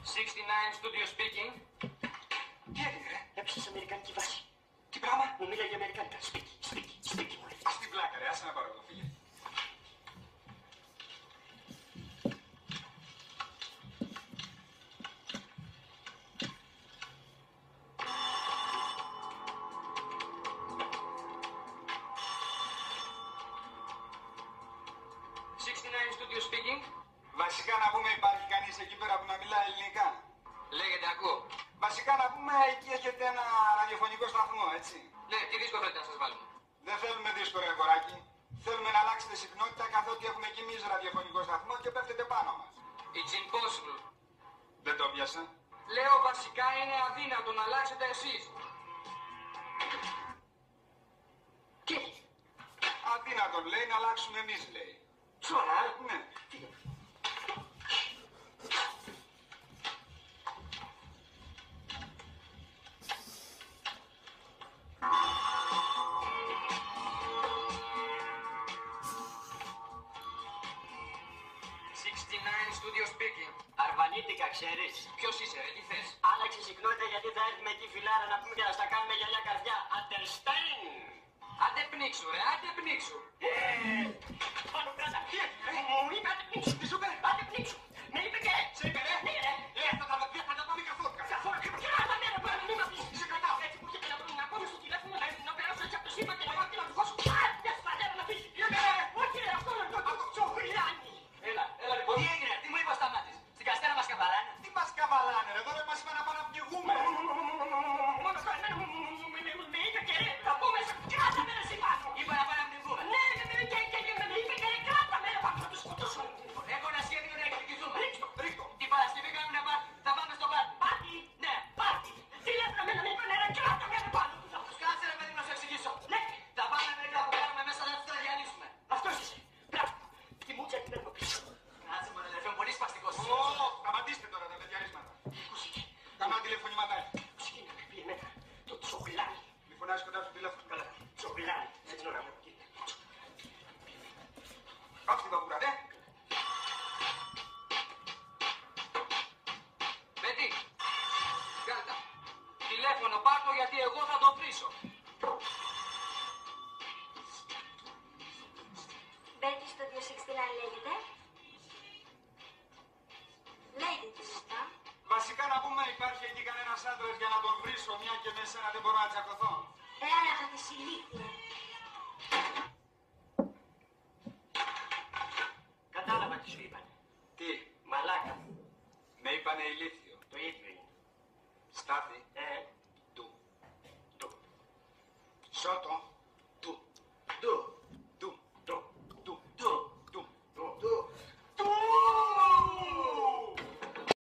69 studio speaking. Τι έγινε, ρε? Έπιασες αμερικανική βάση. Τι πράγμα? Μου μίλαγε για αμερικάνικα. Σπίτι μου λέει. Ας την πλάκα, ρε, άσε να πάρω εδώ, φύγε. Studio speaking. Βασικά να πούμε, υπάρχει κανείς εκεί πέρα που να μιλάει ελληνικά? Λέγεται, ακούω. Βασικά να πούμε, εκεί έχετε ένα ραδιοφωνικό σταθμό, έτσι? Ναι, τι δίσκο θέλετε να σας βάλουμε? Δεν θέλουμε δίσκο, ρε αγοράκι. Θέλουμε να αλλάξετε συχνότητα καθότι έχουμε κι εμείς ραδιοφωνικό σταθμό και πέφτετε πάνω μας. It's impossible. Δεν το πιάσα. Λέω βασικά είναι αδύνατο να αλλάξετε εσείς. Τι? Αδύνατον λέει να αλλάξουμε εμείς, λέει. Σοβαρά? Ναι. Φύγε. Studio speaking. Αρβανίτικα, ξέρεις. Ποιος είσαι, ρε, τι θες? Άλλαξε συχνότητα γιατί θα έρθουμε εκεί φιλάρα να πούμε και να στα κάνουμε γυαλιά καρδιά. Understand? Άντε πνίξου, ρε, άντε πνίξου. Πάνω κράτα. Μου είπε άντε πνίξου. Τι σου είπε? Άντε πνίξου. Με είπε και. Σε είπε, ρε. Ναι, ρε. Θα τα πάμε καθόλου. Καθόλου και κράτα με, ρε, πάνω, μην μ' αφήσεις. Σε κρατάω. Έτσι που έρχεται να πούμε στο τηλέφωνο να περάσω έτσι από το σύμπαν και να πάω και να του δώσω. Μια σπατέρα να φύγει. Όχι, ρε, αυτό είναι το τσογλάνι. Έλα, λοιπόν. Τι έγινε, τι μου είπα σταμάτης? Στην Καστέρα μας καβαλάνε. Τι μας καβαλάνε, ρε, τώρα μας είπαν να πάμε να πνιγούμε. Μόνο στο εμένα με είπε και ρε, θα πούμε σε κράτα με, ρε, πάνω. Είπα να πάμε να πνιγούμε. Ναι, με είπε και ρε, κράτα με, ρε, πάνω, θα τους σκοτώσω. Έχω ένα σχέδιο να εκδικηθούμε. Ρίχτω. Την Παρασκευή κάνουμε ένα πάρτι. Θα πάμε στο πάρτι. Πάρτι. Ναι. Πάρτι. Τι λες να με είπανε, ρε, κράτα με, ρε, πάνω. Κάτσε, ρε, παιδί μου, να σου εξηγήσω. Ναι. Θα πάμε μερικά που κάνουμε μέσα να τους τα διαλύσουμε. Αυτός είσαι. Μπράβο. Τη μούτσα την παίρνω πίσω. Κάτσε, μωρέ, αδερφέ μου, πολύ σπαστικός. Σταματήστε τώρα τα παιδιαρίσματα. Μουσική. Κάμα τηλεφωνηματάκι. Μουσική να με πει εμένα. Το τσογλάνι. Μη φωνάζεις κοντά στο τηλέφωνο. Καλά. Τσογλάνι. Έτσι να μου πει. Κάτσε την παπούρα, ναι. Μπέτη, κάλτα. Τηλέφωνο πάρ' το γιατί εγώ θα το βρίσω. Μπέτη στο 269 λέγεται. Λέγεται τι ζητά. Βασικά να πούμε, υπάρχει εκεί κανένας άντρας για να τον βρίσω, μια και με σένα δεν μπορώ να τσακωθώ. Άρα θα τη ηλίθεια. Κατάλαβα τι σου είπανε. Τι, Μαλάκα. με είπανε ηλίθιο. Το ίδιο είναι. Στάθη, Του. Σώτο, Του.